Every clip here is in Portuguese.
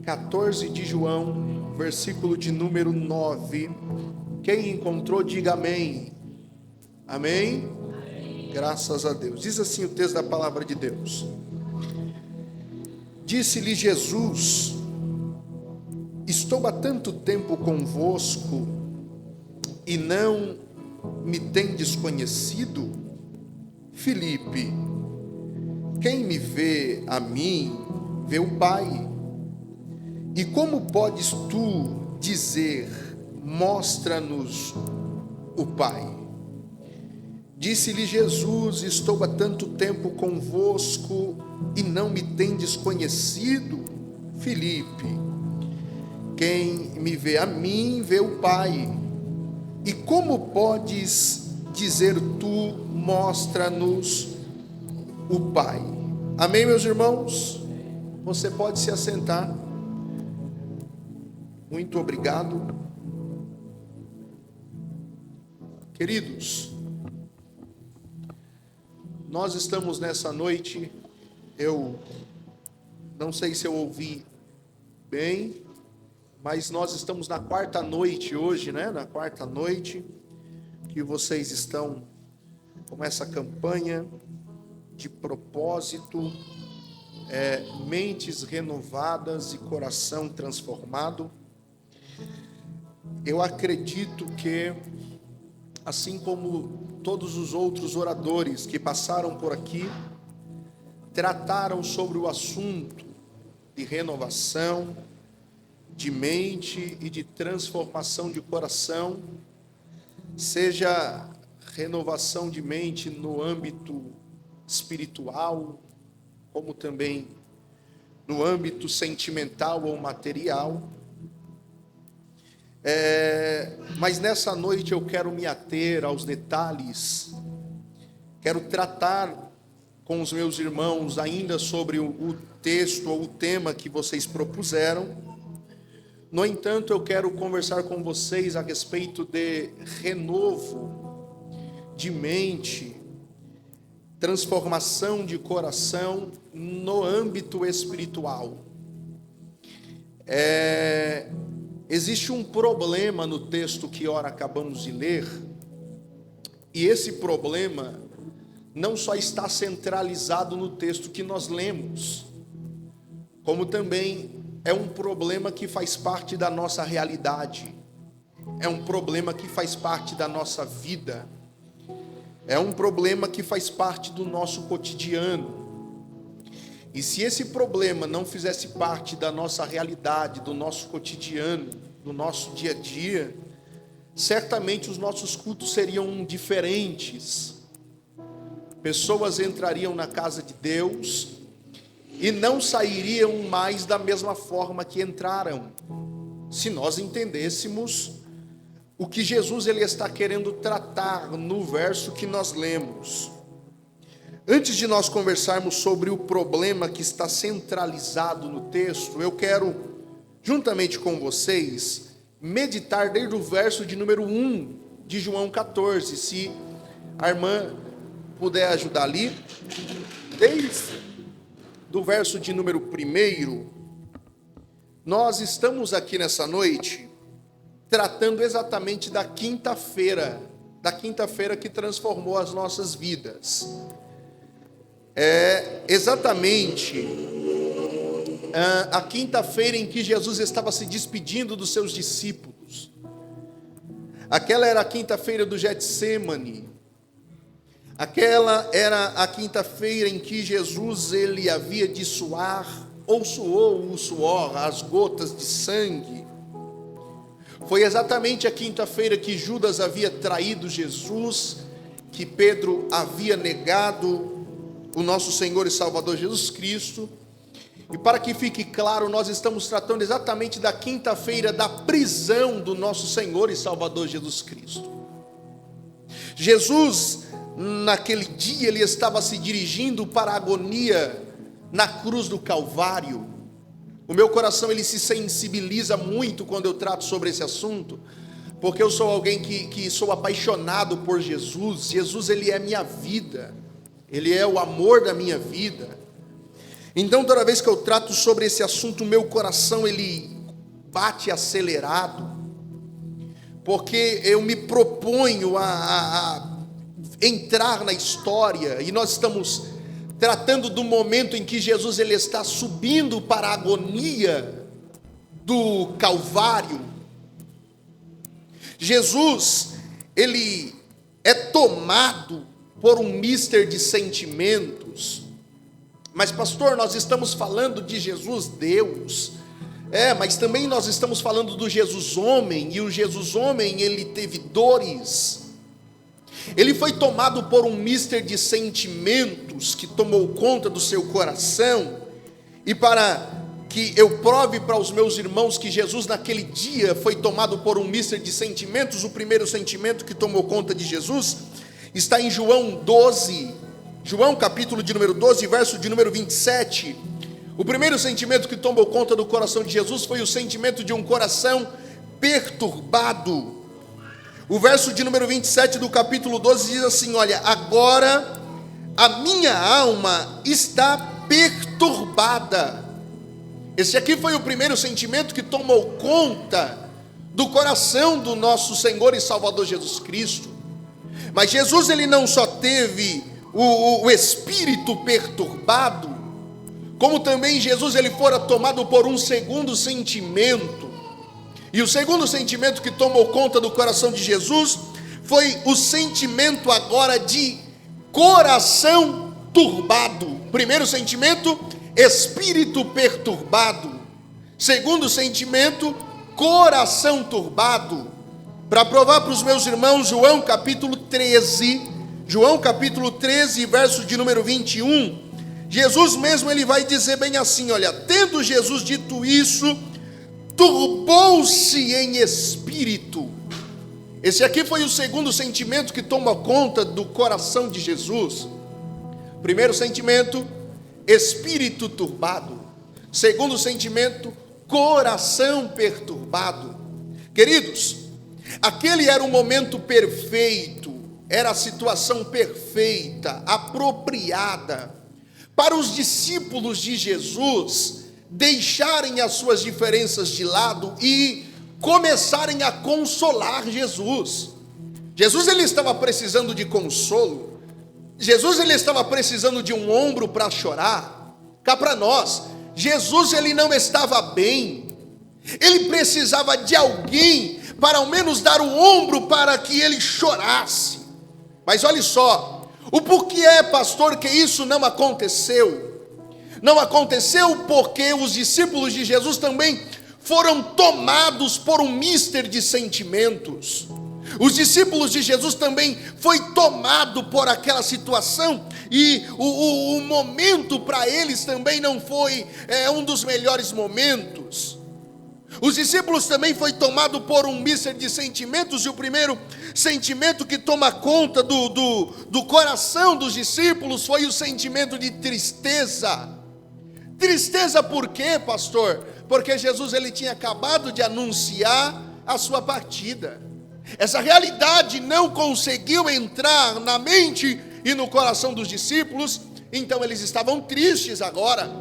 14 de João, versículo de número 9. Quem encontrou, diga amém. Amém? Graças a Deus. Diz assim o texto da palavra de Deus. Disse-lhe Jesus: estou há tanto tempo convosco e não me tendes conhecido? Filipe, quem me vê a mim, vê o Pai. E como podes tu dizer, mostra-nos o Pai? Disse-lhe Jesus: estou há tanto tempo convosco e não me tendes conhecido? Filipe, quem me vê a mim, vê o Pai. E como podes dizer tu, mostra-nos o Pai? Amém, meus irmãos? Você pode se assentar. Muito obrigado. Queridos, nós estamos nessa noite, eu não sei se eu ouvi bem, mas nós estamos na quarta noite hoje, né? Na quarta noite que vocês estão com essa campanha de propósito, mentes renovadas e coração transformado. Eu acredito que, assim como todos os outros oradores que passaram por aqui, trataram sobre o assunto de renovação de mente e de transformação de coração, seja renovação de mente no âmbito espiritual, como também no âmbito sentimental ou material. Mas nessa noite eu quero me ater aos detalhes, quero tratar com os meus irmãos ainda sobre o texto ou o tema que vocês propuseram. No entanto, eu quero conversar com vocês a respeito de renovo de mente, transformação de coração no âmbito espiritual. Existe um problema no texto que ora acabamos de ler, e esse problema não só está centralizado no texto que nós lemos, como também é um problema que faz parte da nossa realidade, é um problema que faz parte da nossa vida, é um problema que faz parte do nosso cotidiano. E se esse problema não fizesse parte da nossa realidade, do nosso cotidiano, do nosso dia a dia, certamente os nossos cultos seriam diferentes. Pessoas entrariam na casa de Deus e não sairiam mais da mesma forma que entraram, se nós entendêssemos o que Jesus ele está querendo tratar no verso que nós lemos. Antes de nós conversarmos sobre o problema que está centralizado no texto, eu quero, juntamente com vocês, meditar desde o verso de número 1 de João 14. Se a irmã puder ajudar ali, desde do verso de número 1, nós estamos aqui nessa noite tratando exatamente da quinta-feira que transformou as nossas vidas. Exatamente a quinta-feira em que Jesus estava se despedindo dos seus discípulos. Aquela era a quinta-feira do Getsêmani. Aquela era a quinta-feira em que Jesus ele havia de suar, ou suou o suor, as gotas de sangue. Foi exatamente a quinta-feira que Judas havia traído Jesus, que Pedro havia negado o nosso Senhor e Salvador Jesus Cristo. E para que fique claro, nós estamos tratando exatamente da quinta-feira da prisão do nosso Senhor e Salvador Jesus Cristo. Jesus, naquele dia, ele estava se dirigindo para a agonia na cruz do Calvário. O meu coração ele se sensibiliza muito quando eu trato sobre esse assunto, porque eu sou alguém que sou apaixonado por Jesus. Jesus ele é minha vida, ele é o amor da minha vida. Então, toda vez que eu trato sobre esse assunto, meu coração ele bate acelerado, porque eu me proponho a entrar na história, e nós estamos tratando do momento em que Jesus ele está subindo para a agonia do Calvário. Jesus, ele é tomado por um mister de sentimentos. Mas pastor, nós estamos falando de Jesus Deus. Mas também nós estamos falando do Jesus homem, e o Jesus homem, ele teve dores. Ele foi tomado por um mister de sentimentos que tomou conta do seu coração. E para que eu prove para os meus irmãos que Jesus naquele dia foi tomado por um mister de sentimentos, o primeiro sentimento que tomou conta de Jesus está em João 12, João capítulo de número 12, verso de número 27. O primeiro sentimento que tomou conta do coração de Jesus foi o sentimento de um coração perturbado. O verso de número 27 do capítulo 12 diz assim: olha, agora a minha alma está perturbada. Esse aqui foi o primeiro sentimento que tomou conta do coração do nosso Senhor e Salvador Jesus Cristo. Mas Jesus ele não só teve o espírito perturbado, como também Jesus ele fora tomado por um segundo sentimento. E o segundo sentimento que tomou conta do coração de Jesus foi o sentimento agora de coração turbado. Primeiro sentimento, espírito perturbado. Segundo sentimento, coração turbado. Para provar para os meus irmãos, João capítulo 13, verso de número 21, Jesus mesmo ele vai dizer bem assim, olha, tendo Jesus dito isso, turbou-se em espírito. Esse aqui foi o segundo sentimento que toma conta do coração de Jesus. Primeiro sentimento, espírito turbado. Segundo sentimento, coração perturbado. Queridos, aquele era o momento perfeito, era a situação perfeita, apropriada para os discípulos de Jesus deixarem as suas diferenças de lado e começarem a consolar Jesus. Jesus ele estava precisando de consolo. Jesus ele estava precisando de um ombro para chorar. Cá para nós, Jesus ele não estava bem. Ele precisava de alguém para ao menos dar o ombro para que ele chorasse. Mas olha só, o porquê pastor, que isso não aconteceu? Não aconteceu porque os discípulos de Jesus também foram tomados por um mister de sentimentos. Os discípulos de Jesus também foi tomado por aquela situação, e o momento para eles também não foi um dos melhores momentos. Os discípulos também foi tomado por um mister de sentimentos, e o primeiro sentimento que toma conta do coração dos discípulos foi o sentimento de tristeza. Tristeza por quê, pastor? Porque Jesus ele tinha acabado de anunciar a sua partida. Essa realidade não conseguiu entrar na mente e no coração dos discípulos, então eles estavam tristes agora.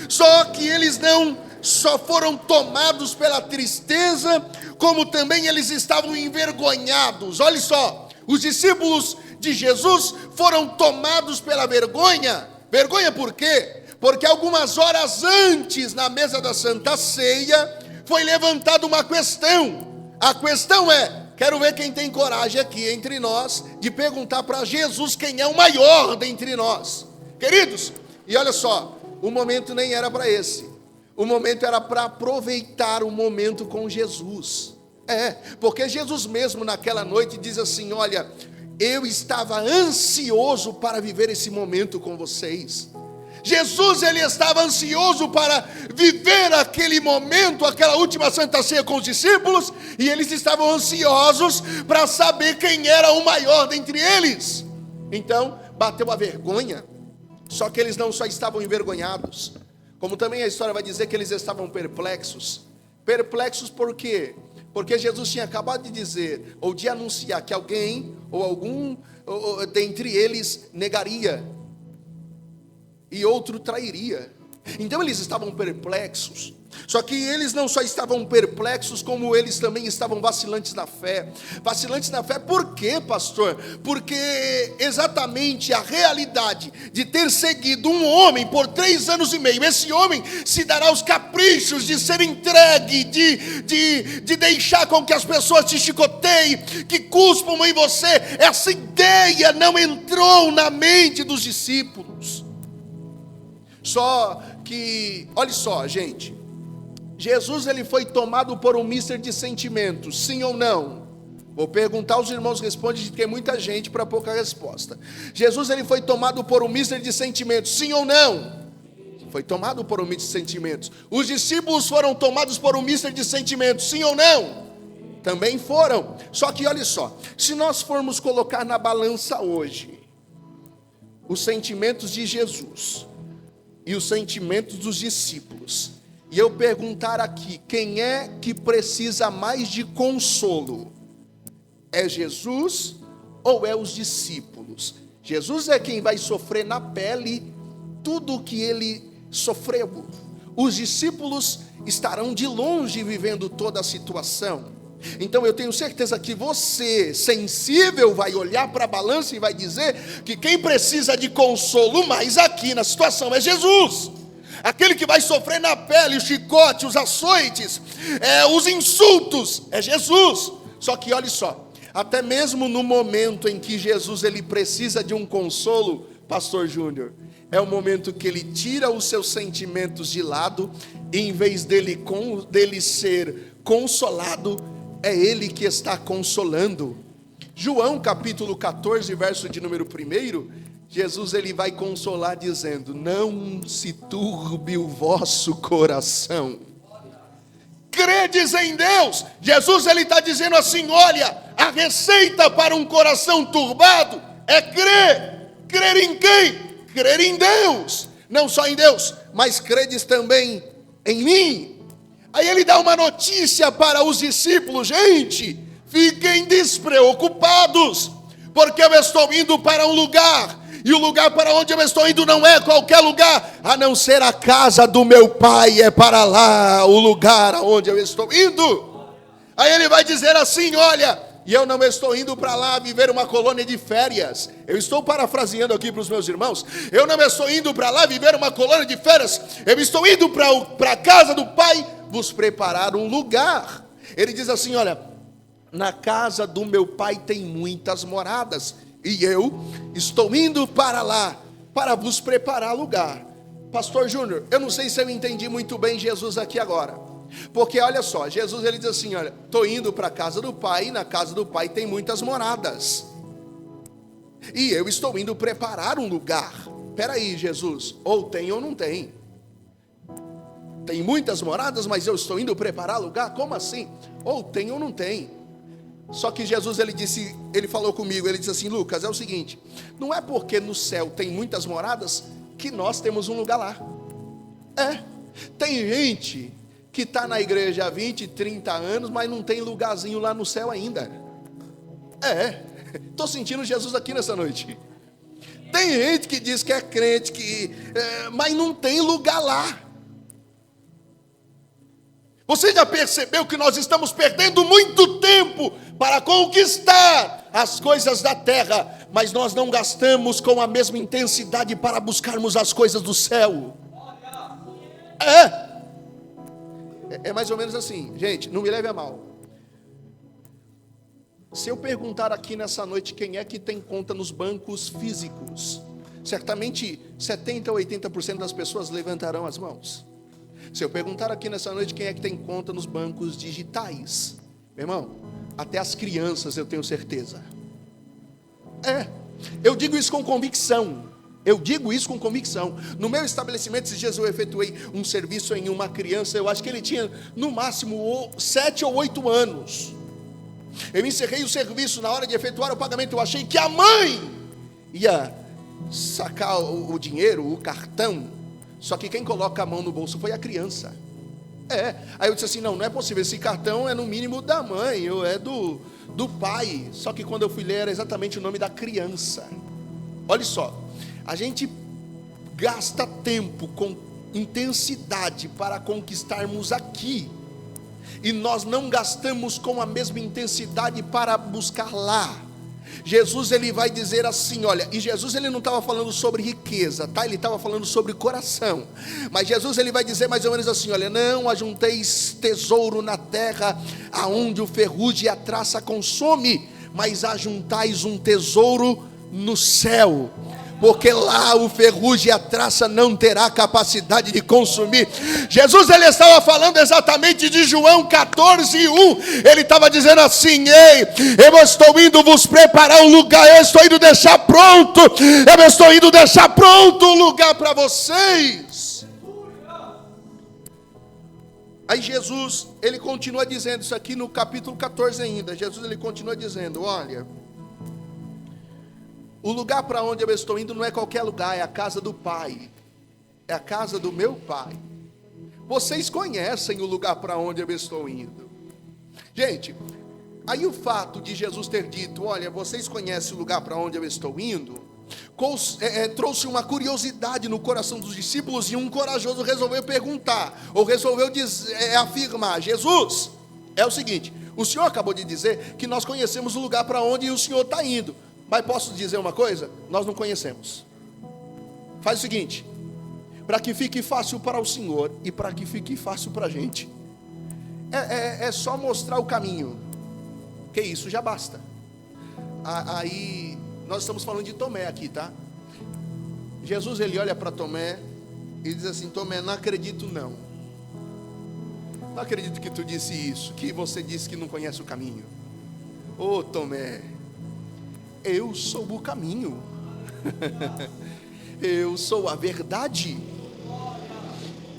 Só que eles não só foram tomados pela tristeza, como também eles estavam envergonhados. Olha só, os discípulos de Jesus foram tomados pela vergonha. Vergonha por quê? Porque algumas horas antes, na mesa da Santa Ceia, foi levantada uma questão. A questão é, quero ver quem tem coragem aqui entre nós de perguntar para Jesus quem é o maior dentre nós. Queridos, e olha só, o momento nem era para esse. O momento era para aproveitar o momento com Jesus. Porque Jesus mesmo naquela noite diz assim, olha, eu estava ansioso para viver esse momento com vocês. Jesus ele estava ansioso para viver aquele momento, aquela última Santa Ceia com os discípulos, e eles estavam ansiosos para saber quem era o maior dentre eles. Então, bateu a vergonha, só que eles não só estavam envergonhados, como também a história vai dizer que eles estavam perplexos. Perplexos por quê? Porque Jesus tinha acabado de dizer, ou de anunciar que alguém, ou algum dentre eles negaria, e outro trairia. Então eles estavam perplexos. Só que eles não só estavam perplexos, como eles também estavam vacilantes na fé. Vacilantes na fé, por quê, pastor? Porque exatamente a realidade de ter seguido um homem por 3 anos e meio, esse homem se dará aos caprichos de ser entregue, de deixar com que as pessoas te chicoteiem, que cuspam em você. Essa ideia não entrou na mente dos discípulos. Só que, olha só, gente, Jesus ele foi tomado por um mister de sentimentos, sim ou não? Vou perguntar, os irmãos respondem, porque tem muita gente para pouca resposta. Jesus ele foi tomado por um mister de sentimentos, sim ou não? Foi tomado por um mister de sentimentos. Os discípulos foram tomados por um mister de sentimentos, sim ou não? Também foram. Só que olha só, se nós formos colocar na balança hoje os sentimentos de Jesus e os sentimentos dos discípulos, e eu perguntar aqui, quem é que precisa mais de consolo? É Jesus ou é os discípulos? Jesus é quem vai sofrer na pele tudo o que ele sofreu. Os discípulos estarão de longe vivendo toda a situação. Então eu tenho certeza que você, sensível, vai olhar para a balança e vai dizer que quem precisa de consolo mais aqui na situação é Jesus. Aquele que vai sofrer na pele o chicote, os açoites, os insultos, é Jesus. Só que olha só, até mesmo no momento em que Jesus ele precisa de um consolo, Pastor Júnior, é o momento que ele tira os seus sentimentos de lado, e em vez dele ser consolado, é ele que está consolando. João capítulo 14, verso de número 1, Jesus ele vai consolar dizendo: não se turbe o vosso coração. Credes em Deus. Jesus ele está dizendo assim: olha, a receita para um coração turbado é crer. Crer em quem? Crer em Deus. Não só em Deus, mas credes também em mim. Aí ele dá uma notícia para os discípulos: gente, fiquem despreocupados, porque eu estou indo para um lugar, e o lugar para onde eu estou indo não é qualquer lugar, a não ser a casa do meu pai, é para lá o lugar aonde eu estou indo. Aí ele vai dizer assim: olha, e eu não estou indo para lá viver uma colônia de férias. Eu estou parafraseando aqui para os meus irmãos. Eu não estou indo para lá viver uma colônia de férias. Eu estou indo para a casa do pai vos preparar um lugar. Ele diz assim: olha, na casa do meu pai tem muitas moradas, e eu estou indo para lá para vos preparar lugar. Pastor Júnior, eu não sei se eu entendi muito bem Jesus aqui agora. Porque olha só, Jesus ele diz assim: olha, estou indo para a casa do pai, e na casa do pai tem muitas moradas, e eu estou indo preparar um lugar. Peraí, Jesus, ou tem ou não tem? Tem muitas moradas, mas eu estou indo preparar lugar? Como assim? Ou tem ou não tem? Só que Jesus ele falou comigo, ele disse assim: Lucas, é o seguinte, não é porque no céu tem muitas moradas que nós temos um lugar lá. Tem gente que está na igreja há 20, 30 anos, mas não tem lugarzinho lá no céu ainda. Estou sentindo Jesus aqui nessa noite. Tem gente que diz que é crente, mas não tem lugar lá. Você já percebeu que nós estamos perdendo muito tempo para conquistar as coisas da terra, mas nós não gastamos com a mesma intensidade para buscarmos as coisas do céu? É mais ou menos assim, gente, não me leve a mal. Se eu perguntar aqui nessa noite quem é que tem conta nos bancos físicos, certamente 70% ou 80% das pessoas levantarão as mãos. Se eu perguntar aqui nessa noite quem é que tem conta nos bancos digitais, meu irmão, até as crianças eu tenho certeza. Eu digo isso com convicção. No meu estabelecimento, esses dias eu efetuei um serviço em uma criança, eu acho que ele tinha no máximo 7 ou 8 anos. Eu encerrei o serviço, na hora de efetuar o pagamento, eu achei que a mãe ia sacar o dinheiro, o cartão, só que quem coloca a mão no bolso foi a criança. Aí eu disse assim: não é possível, esse cartão é no mínimo da mãe, ou é do pai. Só que quando eu fui ler, era exatamente o nome da criança. Olha só, a gente gasta tempo com intensidade para conquistarmos aqui, e nós não gastamos com a mesma intensidade para buscar lá. Jesus ele vai dizer assim, olha, e Jesus ele não estava falando sobre riqueza, tá? Ele estava falando sobre coração. Mas Jesus ele vai dizer mais ou menos assim, olha, não ajunteis tesouro na terra, aonde o ferrugem e a traça consome, mas ajuntais um tesouro no céu, porque lá o ferrugem e a traça não terá capacidade de consumir. Jesus ele estava falando exatamente de João 14:1. Ele estava dizendo assim, ei, eu estou indo vos preparar um lugar, eu estou indo deixar pronto um lugar para vocês. Aí Jesus, ele continua dizendo isso aqui no capítulo 14 ainda. Jesus ele continua dizendo, olha, o lugar para onde eu estou indo não é qualquer lugar, é a casa do Pai, é a casa do meu Pai. Vocês conhecem o lugar para onde eu estou indo. Gente, aí o fato de Jesus ter dito, olha, vocês conhecem o lugar para onde eu estou indo, trouxe uma curiosidade no coração dos discípulos, e um corajoso resolveu perguntar, ou resolveu afirmar, Jesus, é o seguinte, o Senhor acabou de dizer que nós conhecemos o lugar para onde o Senhor está indo, mas posso dizer uma coisa? Nós não conhecemos. Faz o seguinte, para que fique fácil para o Senhor e para que fique fácil para a gente, é só mostrar o caminho, que isso já basta. Aí nós estamos falando de Tomé aqui, tá? Jesus ele olha para Tomé e diz assim, Tomé, não acredito não acredito que tu disse isso, que você disse que não conhece o caminho. Ô Tomé, eu sou o caminho, eu sou a verdade,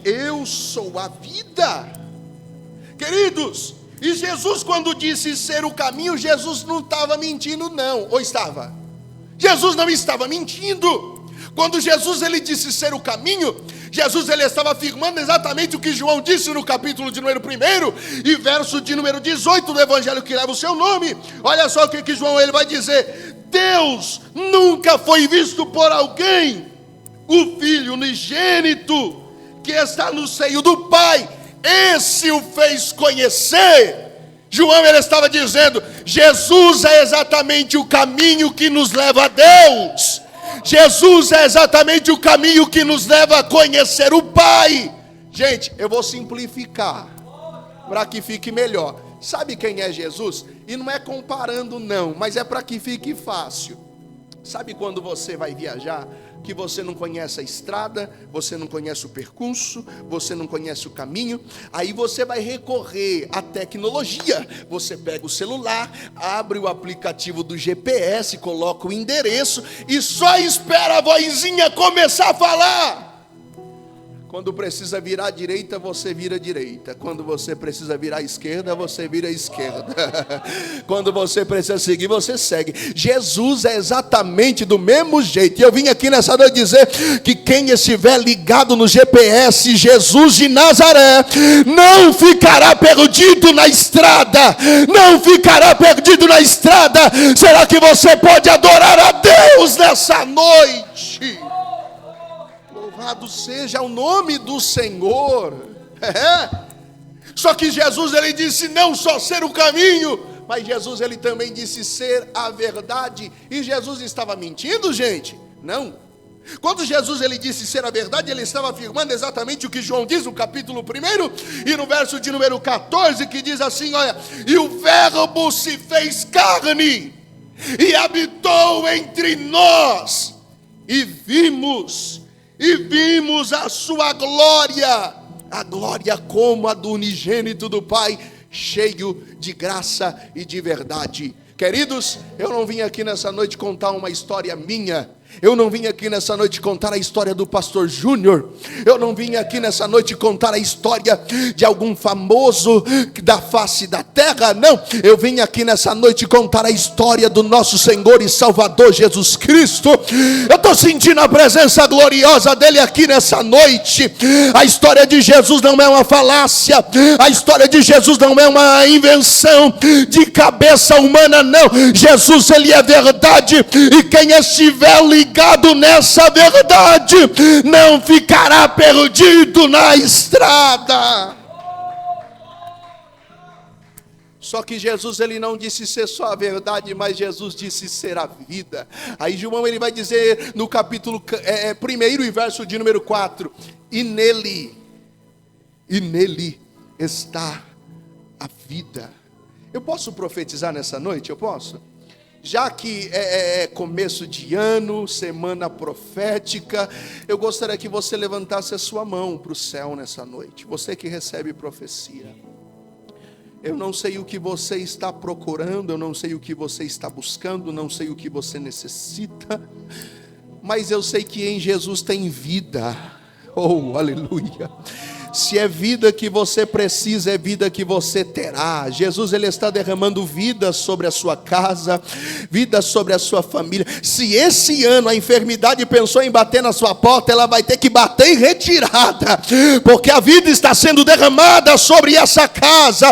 eu sou a vida. Queridos, e Jesus quando disse ser o caminho, Jesus não estava mentindo não, ou estava? Jesus não estava mentindo. Quando Jesus ele disse ser o caminho, Jesus ele estava afirmando exatamente o que João disse no capítulo de número 1 e verso de número 18 do evangelho que leva o seu nome. Olha só o que João ele vai dizer: Deus nunca foi visto por alguém, o Filho unigênito que está no seio do Pai, esse o fez conhecer. João ele estava dizendo, Jesus é exatamente o caminho que nos leva a Deus. Jesus é exatamente o caminho que nos leva a conhecer o Pai. Gente, eu vou simplificar para que fique melhor. Sabe quem é Jesus? E não é comparando não, mas é para que fique fácil. Sabe quando você vai viajar, que você não conhece a estrada, você não conhece o percurso, você não conhece o caminho, aí você vai recorrer à tecnologia. Você pega o celular, abre o aplicativo do GPS, coloca o endereço e só espera a vozinha começar a falar. Quando precisa virar à direita, você vira à direita. Quando você precisa virar à esquerda, você vira à esquerda. Quando você precisa seguir, você segue. Jesus é exatamente do mesmo jeito. E eu vim aqui nessa noite dizer que quem estiver ligado no GPS, Jesus de Nazaré, não ficará perdido na estrada. Não ficará perdido na estrada. Será que você pode adorar a Deus nessa noite? Louvado seja o nome do Senhor. Só que Jesus ele disse não só ser o caminho, mas Jesus ele também disse ser a verdade. E Jesus estava mentindo, gente? Não. Quando Jesus ele disse ser a verdade, ele estava afirmando exatamente o que João diz no capítulo 1 e no verso de número 14, que diz assim, olha, e o verbo se fez carne e habitou entre nós e vimos a sua glória, a glória como a do unigênito do Pai, cheio de graça e de verdade. Queridos, eu não vim aqui nessa noite contar uma história minha. Eu não vim aqui nessa noite contar a história do pastor Júnior. Eu não vim aqui nessa noite contar a história de algum famoso da face da terra. Não, eu vim aqui nessa noite contar a história do nosso Senhor e Salvador Jesus Cristo. Eu estou sentindo a presença gloriosa dele aqui nessa noite. A história de Jesus não é uma falácia. A história de Jesus não é uma invenção de cabeça humana, não. Jesus ele é verdade. E quem estiver ligado ligado nessa verdade não ficará perdido na estrada. Só que Jesus, ele não disse ser só a verdade, mas Jesus disse ser a vida. Aí João, ele vai dizer no capítulo 1 e verso de número 4, e nele está a vida. Eu posso profetizar nessa noite? Eu posso? Já que é começo de ano, semana profética, eu gostaria que você levantasse a sua mão para o céu nessa noite. Você que recebe profecia. Eu não sei o que você está procurando, eu não sei o que você está buscando, não sei o que você necessita, mas eu sei que em Jesus tem vida. Oh, aleluia. Se é vida que você precisa, é vida que você terá. Jesus, ele está derramando vida sobre a sua casa, vida sobre a sua família. Se esse ano a enfermidade pensou em bater na sua porta, ela vai ter que bater em retirada, porque a vida está sendo derramada sobre essa casa,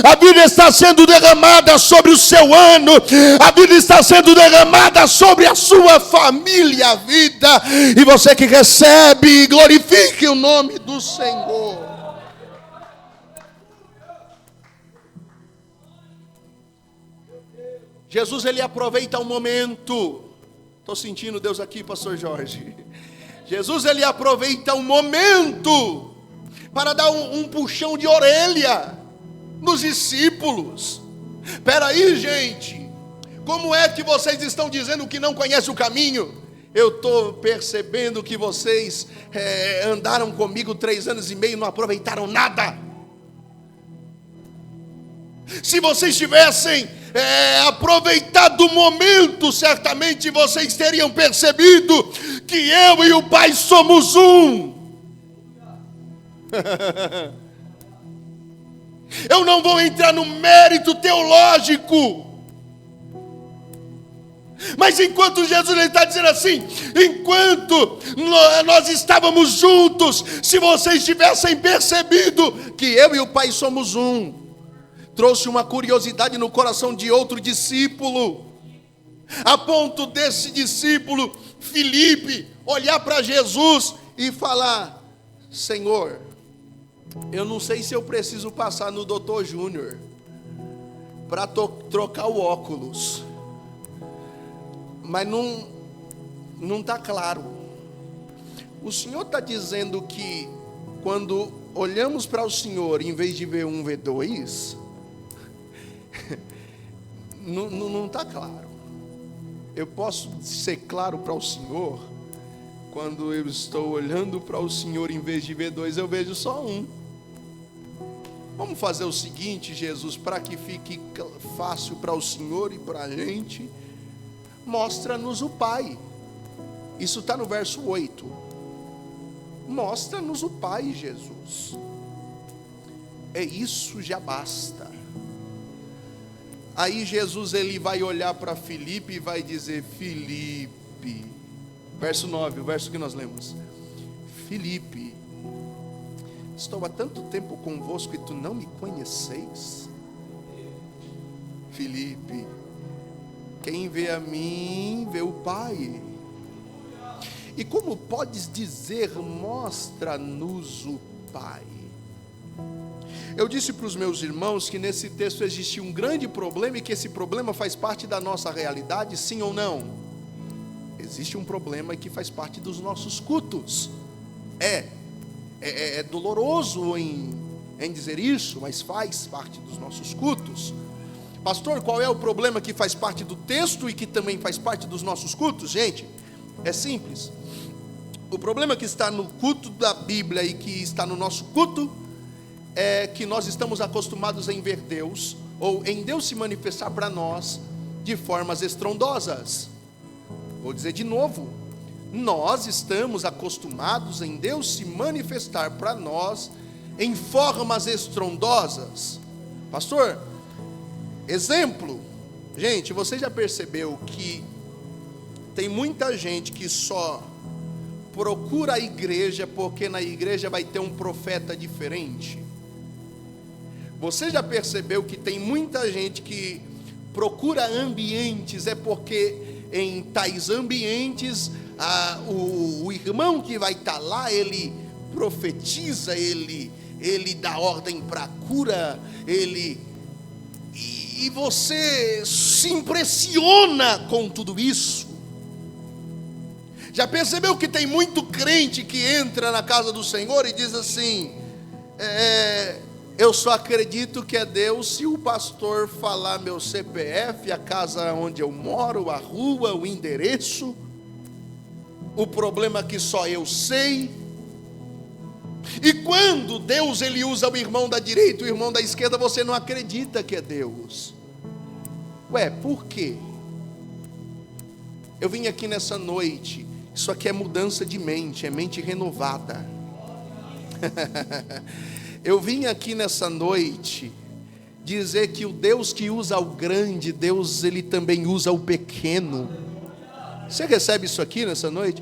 a vida está sendo derramada sobre o seu ano, a vida está sendo derramada sobre a sua família, a vida. E você que recebe, glorifique o nome do Senhor. Jesus, ele aproveita o momento. Estou sentindo Deus aqui, pastor Jorge. Jesus, ele aproveita o momento para dar um puxão de orelha nos discípulos. Espera aí, gente, como é que vocês estão dizendo que não conhecem o caminho? Eu estou percebendo que vocês andaram comigo 3 anos e meio e não aproveitaram nada. Se vocês tivessem aproveitado o momento, certamente vocês teriam percebido que eu e o Pai somos um. Eu não vou entrar no mérito teológico, mas enquanto Jesus está dizendo assim, enquanto nós estávamos juntos, se vocês tivessem percebido que eu e o Pai somos um, trouxe uma curiosidade no coração de outro discípulo, a ponto desse discípulo, Filipe, olhar para Jesus e falar: Senhor, eu não sei se eu preciso passar no Dr. Júnior para trocar o óculos, mas não está claro. O Senhor está dizendo que quando olhamos para o Senhor, em vez de ver um, ver dois, não está claro. Eu posso ser claro para o Senhor quando eu estou olhando para o Senhor, em vez de ver dois, eu vejo só um. Vamos fazer o seguinte, Jesus, para que fique fácil para o Senhor e para a gente, mostra-nos o Pai. Isso está no verso 8. Mostra-nos o Pai, Jesus. É isso, já basta. Aí Jesus, ele vai olhar para Filipe e vai dizer: Filipe, verso 9, o verso que nós lemos: Filipe, estou há tanto tempo convosco e tu não me conheceis? Filipe, quem vê a mim, vê o Pai. E como podes dizer, mostra-nos o Pai? Eu disse para os meus irmãos que nesse texto existia um grande problema e que esse problema faz parte da nossa realidade, sim ou não? Existe um problema que faz parte dos nossos cultos. É doloroso em dizer isso, mas faz parte dos nossos cultos. Pastor, qual é o problema que faz parte do texto e que também faz parte dos nossos cultos? Gente, é simples. O problema que está no culto da Bíblia e que está no nosso culto é que nós estamos acostumados em ver Deus, ou em Deus se manifestar para nós de formas estrondosas. Vou dizer de novo, nós estamos acostumados em Deus se manifestar para nós em formas estrondosas. Pastor, exemplo, gente, você já percebeu que tem muita gente que só procura a igreja porque na igreja vai ter um profeta diferente? Você já percebeu que tem muita gente que procura ambientes porque em tais ambientes, o irmão que vai estar lá, ele profetiza, ele dá ordem para cura, e você se impressiona com tudo isso. Já percebeu que tem muito crente que entra na casa do Senhor e diz assim: eu só acredito que é Deus se o pastor falar meu CPF, a casa onde eu moro, a rua, o endereço. O problema é que só eu sei. E quando Deus ele usa o irmão da direita, o irmão da esquerda, você não acredita que é Deus. Ué, por quê? Eu vim aqui nessa noite, isso aqui é mudança de mente, é mente renovada. Eu vim aqui nessa noite dizer que o Deus que usa o grande, Deus ele também usa o pequeno. Você recebe isso aqui nessa noite?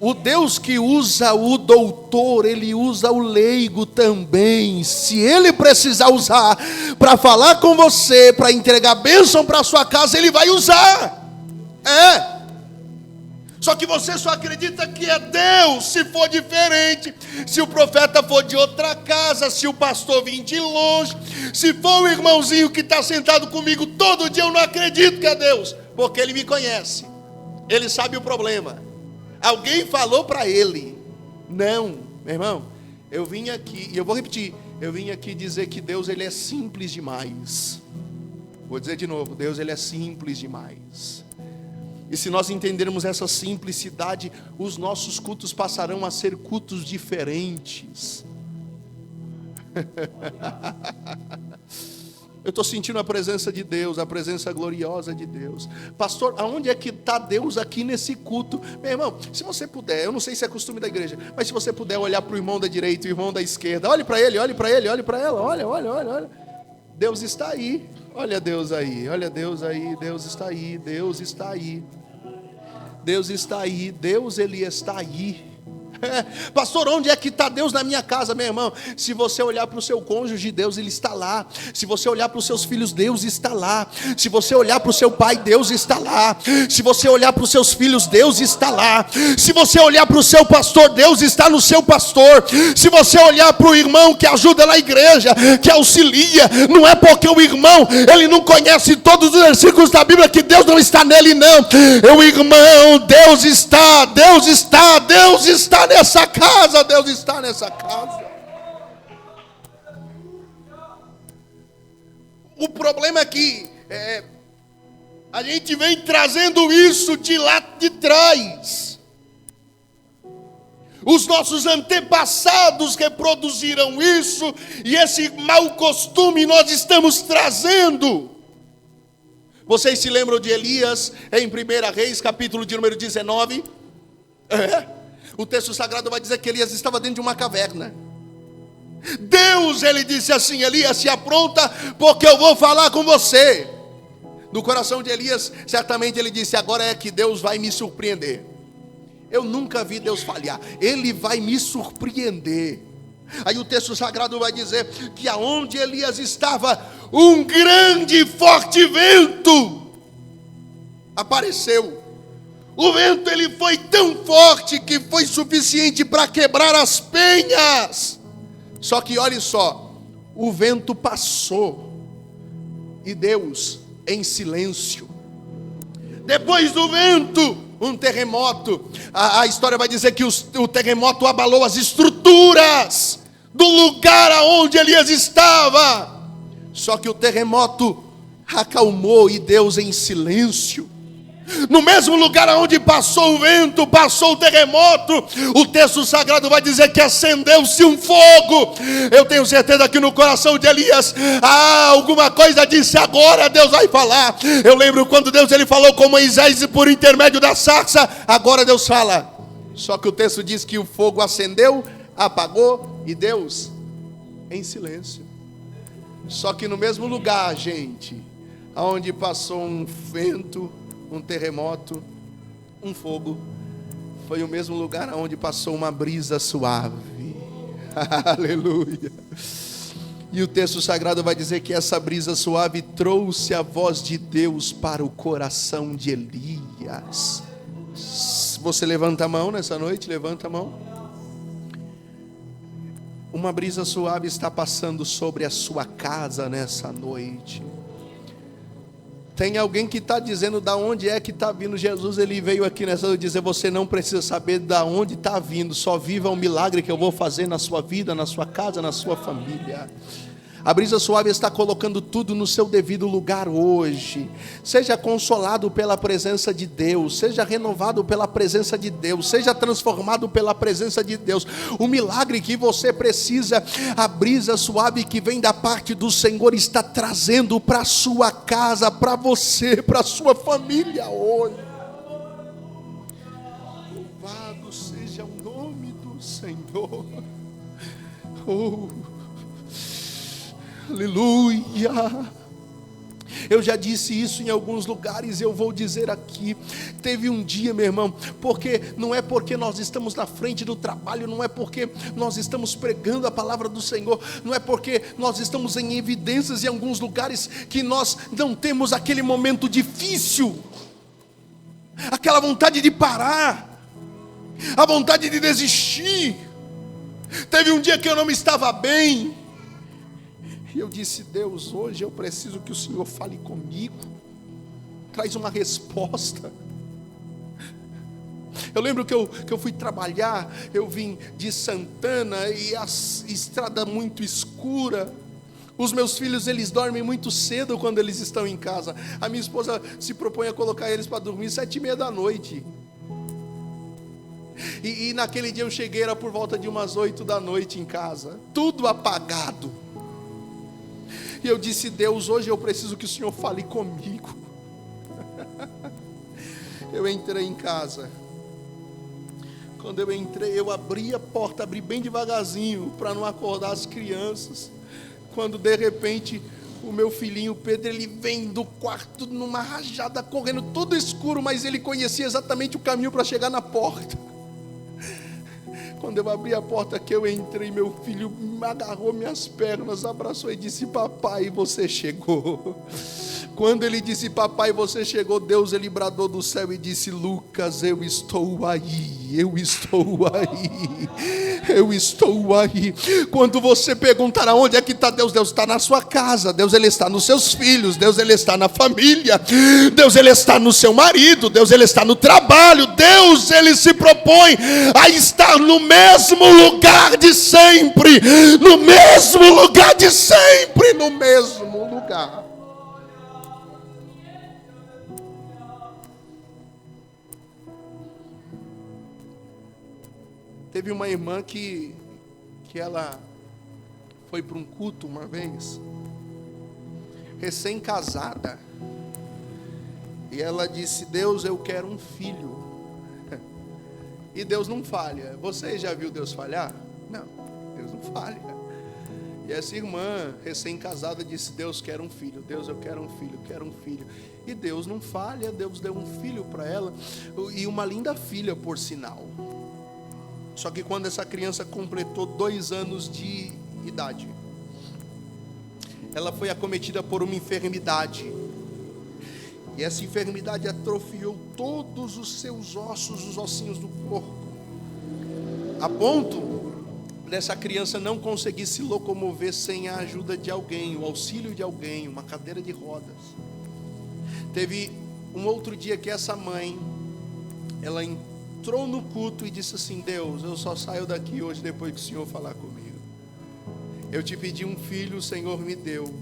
O Deus que usa o doutor, ele usa o leigo também. Se ele precisar usar para falar com você, para entregar bênção para a sua casa, ele vai usar. Só que você só acredita que é Deus se for diferente, se o profeta for de outra casa, se o pastor vir de longe, se for o irmãozinho que está sentado comigo todo dia, eu não acredito que é Deus, porque ele me conhece, ele sabe o problema. Alguém falou para ele. Não, meu irmão, eu vim aqui, e eu vou repetir, eu vim aqui dizer que Deus ele é simples demais. Vou dizer de novo, Deus ele é simples demais. E se nós entendermos essa simplicidade, os nossos cultos passarão a ser cultos diferentes. Eu estou sentindo a presença de Deus, a presença gloriosa de Deus. Pastor, aonde é que está Deus aqui nesse culto? Meu irmão, se você puder, eu não sei se é costume da igreja, mas se você puder olhar para o irmão da direita e o irmão da esquerda, olhe para ele, olhe para ele, olhe para ela, olha. Deus está aí, olha Deus aí, olha Deus aí, Deus está aí, Deus está aí. Deus está aí, Deus ele está aí. Pastor, onde é que está Deus na minha casa, meu irmão? Se você olhar para o seu cônjuge, Deus ele está lá. Se você olhar para os seus filhos, Deus está lá. Se você olhar para o seu pai, Deus está lá. Se você olhar para os seus filhos, Deus está lá. Se você olhar para o seu pastor, Deus está no seu pastor. Se você olhar para o irmão que ajuda na igreja, que auxilia, não é porque o irmão ele não conhece todos os versículos da Bíblia que Deus não está nele, não. O irmão, Deus está nessa casa, Deus está nessa casa. O problema é que a gente vem trazendo isso de lá de trás. Os nossos antepassados reproduziram isso, e esse mau costume nós estamos trazendo. Vocês se lembram de Elias em 1 Reis, capítulo de número 19? O texto sagrado vai dizer que Elias estava dentro de uma caverna. Deus, ele disse assim: Elias, se apronta, porque eu vou falar com você. No coração de Elias, certamente ele disse: agora é que Deus vai me surpreender. Eu nunca vi Deus falhar, ele vai me surpreender. Aí o texto sagrado vai dizer que aonde Elias estava, um grande e forte vento apareceu. O vento ele foi tão forte que foi suficiente para quebrar as penhas. Só que olhe só, o vento passou e Deus em silêncio. Depois do vento, um terremoto. A história vai dizer que o terremoto abalou as estruturas do lugar aonde Elias estava. Só que o terremoto acalmou e Deus em silêncio. No mesmo lugar onde passou o vento, passou o terremoto, o texto sagrado vai dizer que acendeu-se um fogo. Eu tenho certeza que no coração de Elias alguma coisa disse: agora Deus vai falar. Eu lembro quando Deus ele falou com Moisés por intermédio da sarça. Agora Deus fala. Só que o texto diz que o fogo acendeu, apagou e Deus em silêncio. Só que no mesmo lugar, gente, onde passou um vento, um terremoto, um fogo, foi o mesmo lugar onde passou uma brisa suave. Aleluia. E o texto sagrado vai dizer que essa brisa suave trouxe a voz de Deus para o coração de Elias. Aleluias. Você levanta a mão nessa noite, levanta a mão. Uma brisa suave está passando sobre a sua casa nessa noite. Tem alguém que está dizendo da onde é que está vindo. Jesus, ele veio aqui nessa noite dizer: você não precisa saber da onde está vindo, só viva o milagre que eu vou fazer na sua vida, na sua casa, na sua família. A brisa suave está colocando tudo no seu devido lugar hoje. Seja consolado pela presença de Deus, seja renovado pela presença de Deus, seja transformado pela presença de Deus. O milagre que você precisa, a brisa suave que vem da parte do Senhor está trazendo para a sua casa, para você, para a sua família hoje. Louvado seja o nome do Senhor. Aleluia. Eu já disse isso em alguns lugares, eu vou dizer aqui. Teve um dia, meu irmão, porque não é porque nós estamos na frente do trabalho, não é porque nós estamos pregando a palavra do Senhor, não é porque nós estamos em evidências em alguns lugares que nós não temos aquele momento difícil, aquela vontade de parar, a vontade de desistir. Teve um dia que eu não estava bem, e eu disse: Deus, hoje eu preciso que o Senhor fale comigo, traz uma resposta. Eu lembro que eu fui trabalhar, eu vim de Santana e a estrada muito escura. Os meus filhos, eles dormem muito cedo quando eles estão em casa. A minha esposa se propõe a colocar eles para dormir 7:30 da noite. E naquele dia eu cheguei, era por volta de umas 8 da noite em casa, tudo apagado. E eu disse: Deus, hoje eu preciso que o Senhor fale comigo. Eu entrei em casa. Quando eu entrei, eu abri a porta, abri bem devagarzinho, para não acordar as crianças. Quando de repente, o meu filhinho Pedro, ele vem do quarto numa rajada, correndo, tudo escuro, mas ele conhecia exatamente o caminho para chegar na porta. Quando eu abri a porta que eu entrei, meu filho me agarrou minhas pernas, abraçou e disse: papai, você chegou. Quando ele disse: papai, você chegou, Deus, ele bradou do céu e disse: Lucas, eu estou aí, eu estou aí, eu estou aí. Quando você perguntar aonde é que está Deus, Deus está na sua casa, Deus, ele está nos seus filhos, Deus, ele está na família, Deus, ele está no seu marido, Deus, ele está no trabalho, Deus, ele se propõe a estar no mesmo lugar de sempre, no mesmo lugar de sempre, no mesmo lugar. Teve uma irmã que ela foi para um culto uma vez, recém-casada, e ela disse: Deus, eu quero um filho. E Deus não falha. Você já viu Deus falhar? Não, Deus não falha. E essa irmã recém-casada disse: Deus, quero um filho. Deus, eu quero um filho, quero um filho. E Deus não falha, Deus deu um filho para ela, e uma linda filha, por sinal. Só que quando essa criança completou 2 anos de idade, ela foi acometida por uma enfermidade. E essa enfermidade atrofiou todos os seus ossos, os ossinhos do corpo, a ponto dessa criança não conseguir se locomover sem a ajuda de alguém, o auxílio de alguém, uma cadeira de rodas. Teve um outro dia que essa mãe, ela entrou no culto e disse assim: Deus, eu só saio daqui hoje depois que o Senhor falar comigo. Eu te pedi um filho, o Senhor me deu.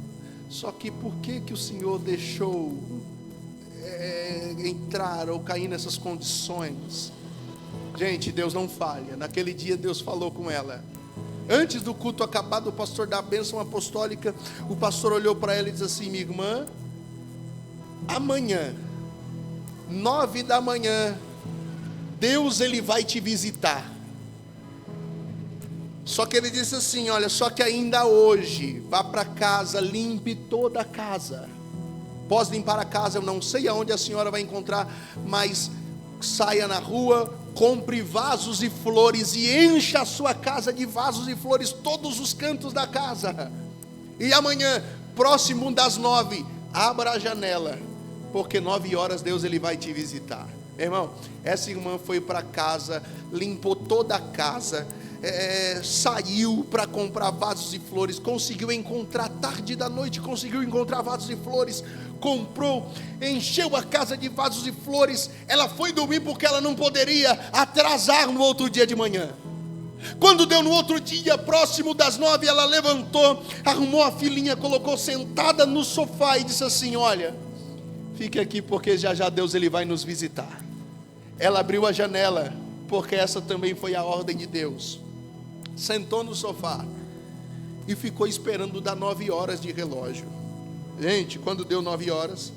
Só que por que o Senhor deixou entrar ou cair nessas condições? Gente, Deus não falha. Naquele dia Deus falou com ela. Antes do culto acabado, o pastor da bênção apostólica, o pastor olhou para ela e disse assim: minha irmã, amanhã, 9 da manhã, Deus, ele vai te visitar. Só que ele disse assim: olha, só que ainda hoje, vá para casa, limpe toda a casa. Pós limpar a casa, eu não sei aonde a senhora vai encontrar, mas saia na rua, compre vasos e flores e encha a sua casa de vasos e flores, todos os cantos da casa. E amanhã, próximo das 9, abra a janela, porque 9 horas Deus ele vai te visitar. Meu irmão, essa irmã foi para casa, limpou toda a casa, saiu para comprar vasos de flores, conseguiu encontrar, tarde da noite, conseguiu encontrar vasos de flores, comprou, encheu a casa de vasos de flores. Ela foi dormir porque ela não poderia atrasar no outro dia de manhã. Quando deu no outro dia, próximo das 9, ela levantou, arrumou a filhinha, colocou sentada no sofá e disse assim: olha, fique aqui porque já já Deus ele vai nos visitar. Ela abriu a janela, porque essa também foi a ordem de Deus. Sentou no sofá e ficou esperando dar 9 horas de relógio. Gente, quando deu 9 horas,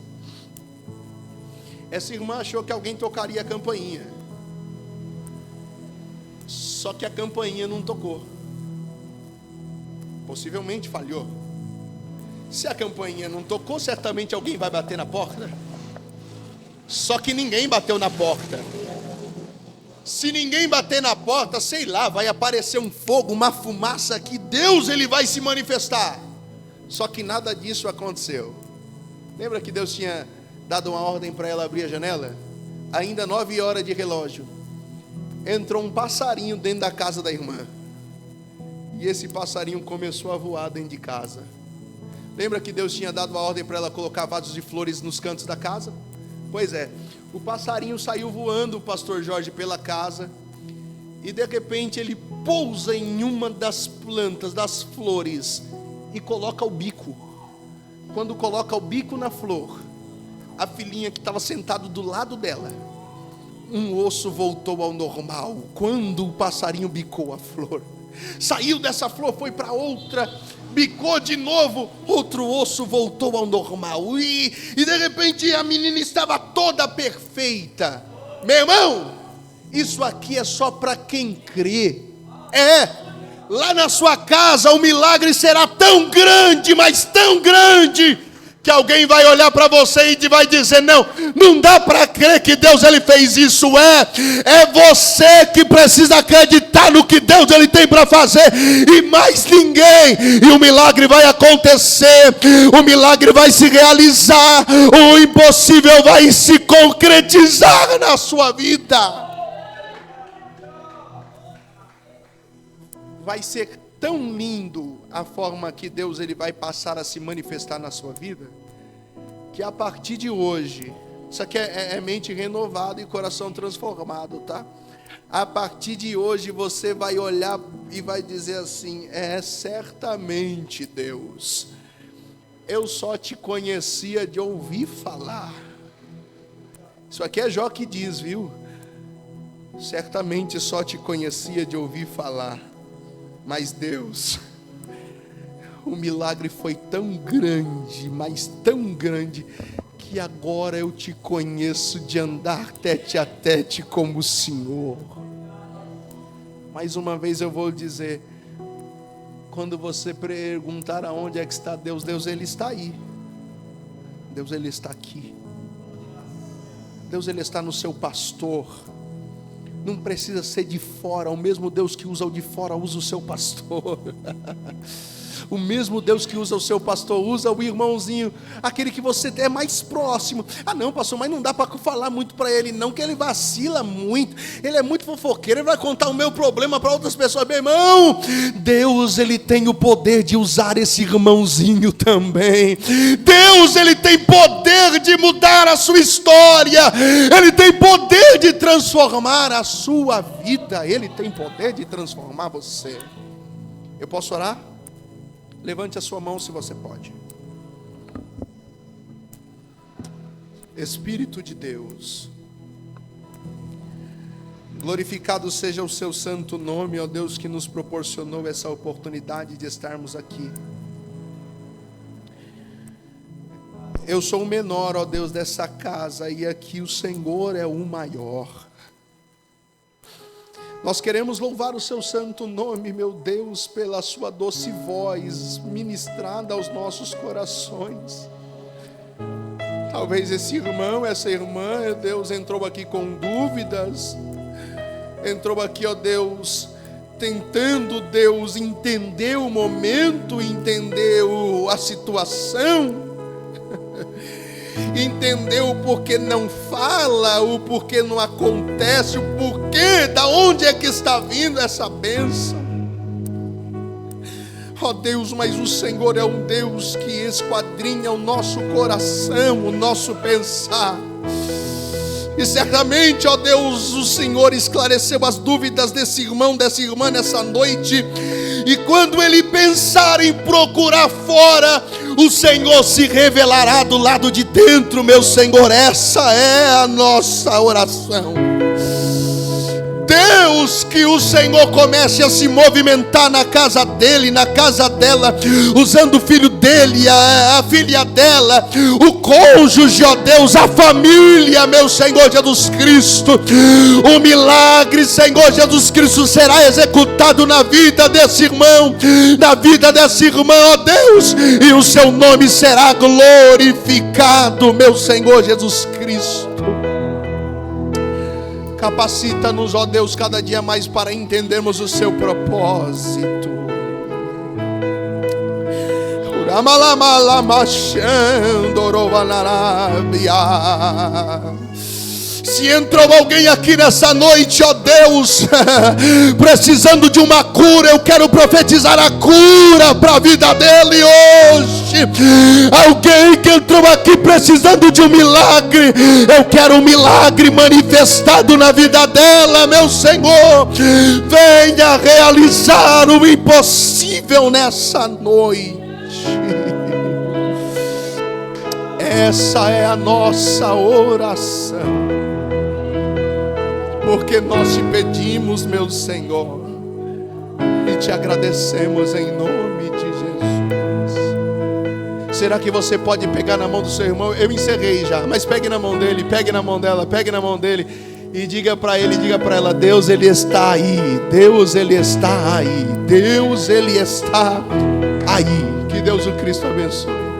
essa irmã achou que alguém tocaria a campainha. Só que a campainha não tocou. Possivelmente falhou. Se a campainha não tocou, certamente alguém vai bater na porta. Só que ninguém bateu na porta. Se ninguém bater na porta, sei lá, vai aparecer um fogo, uma fumaça que Deus ele vai se manifestar. Só que nada disso aconteceu. Lembra que Deus tinha dado uma ordem para ela abrir a janela? Ainda 9 horas de relógio, entrou um passarinho dentro da casa da irmã. E esse passarinho começou a voar dentro de casa. Lembra que Deus tinha dado a ordem para ela colocar vasos de flores nos cantos da casa? Pois é, o passarinho saiu voando, o pastor Jorge, pela casa. E de repente ele pousa em uma das plantas, das flores, e coloca o bico. Quando coloca o bico na flor, a filhinha que estava sentada do lado dela, um osso voltou ao normal. Quando o passarinho bicou a flor, saiu dessa flor, foi para outra, bicou de novo, outro osso voltou ao normal. E de repente a menina estava toda perfeita. Meu irmão, isso aqui é só para quem crê. Lá na sua casa o milagre será tão grande, mas tão grande, que alguém vai olhar para você e vai dizer: não dá para crer que Deus ele fez isso. É você que precisa acreditar no que Deus ele tem para fazer, e mais ninguém. E o milagre vai acontecer, o milagre vai se realizar, o impossível vai se concretizar na sua vida. Vai ser tão lindo a forma que Deus ele vai passar a se manifestar na sua vida, que a partir de hoje, isso aqui é mente renovada e coração transformado, tá? A partir de hoje você vai olhar e vai dizer assim: certamente Deus, eu só te conhecia de ouvir falar. Isso aqui é Jó que diz, viu? Certamente só te conhecia de ouvir falar. Mas Deus, o milagre foi tão grande, mas tão grande, que agora eu te conheço de andar tete a tete como o Senhor. Mais uma vez eu vou dizer, quando você perguntar aonde é que está Deus, Deus ele está aí. Deus ele está aqui. Deus ele está no seu pastor. Não precisa ser de fora. O mesmo Deus que usa o de fora usa o seu pastor. O mesmo Deus que usa o seu pastor usa o irmãozinho, aquele que você é mais próximo. Não, pastor, mas não dá para falar muito para ele não, que ele vacila muito, ele é muito fofoqueiro, ele vai contar o meu problema para outras pessoas. Meu irmão, Deus ele tem o poder de usar esse irmãozinho também. Deus ele tem poder de mudar a sua história, ele tem poder de transformar a sua vida, ele tem poder de transformar você. Eu posso orar? Levante a sua mão se você pode. Espírito de Deus, glorificado seja o seu santo nome, ó Deus, que nos proporcionou essa oportunidade de estarmos aqui. Eu sou o menor, ó Deus, dessa casa, e aqui o Senhor é o maior. Nós queremos louvar o seu santo nome, meu Deus, pela sua doce voz ministrada aos nossos corações. Talvez esse irmão, essa irmã, meu Deus, entrou aqui com dúvidas, entrou aqui, ó Deus, tentando, Deus, entender o momento, entender a situação. entendeu o porquê não fala, o porquê não acontece, o porquê, da onde é que está vindo essa bênção. Ó Deus, mas o Senhor é um Deus que esquadrinha o nosso coração, o nosso pensar. E certamente, ó Deus, o Senhor esclareceu as dúvidas desse irmão, dessa irmã nessa noite. E quando ele pensar em procurar fora, o Senhor se revelará do lado de dentro, meu Senhor. Essa é a nossa oração. Deus, que o Senhor comece a se movimentar na casa dele, na casa dela, usando o filho dele, a filha dela, o cônjuge, ó Deus, a família, meu Senhor Jesus Cristo. O milagre, Senhor Jesus Cristo, será executado na vida desse irmão, na vida dessa irmã, ó Deus, e o seu nome será glorificado, meu Senhor Jesus Cristo. Capacita-nos, ó Deus, cada dia mais para entendermos o seu propósito. Se entrou alguém aqui nessa noite, ó Deus, precisando de uma cura, eu quero profetizar a cura para a vida dele hoje. Alguém que entrou aqui precisando de um milagre, eu quero um milagre manifestado na vida dela, meu Senhor. Venha realizar o impossível nessa noite. Essa é a nossa oração, porque nós te pedimos, meu Senhor, e te agradecemos em nome de Jesus. Será que você pode pegar na mão do seu irmão? Eu encerrei já, mas pegue na mão dele, pegue na mão dela, pegue na mão dele e diga para ele, diga para ela: Deus, Ele está aí, Deus, Ele está aí, Deus, Ele está aí. Que Deus o Cristo abençoe.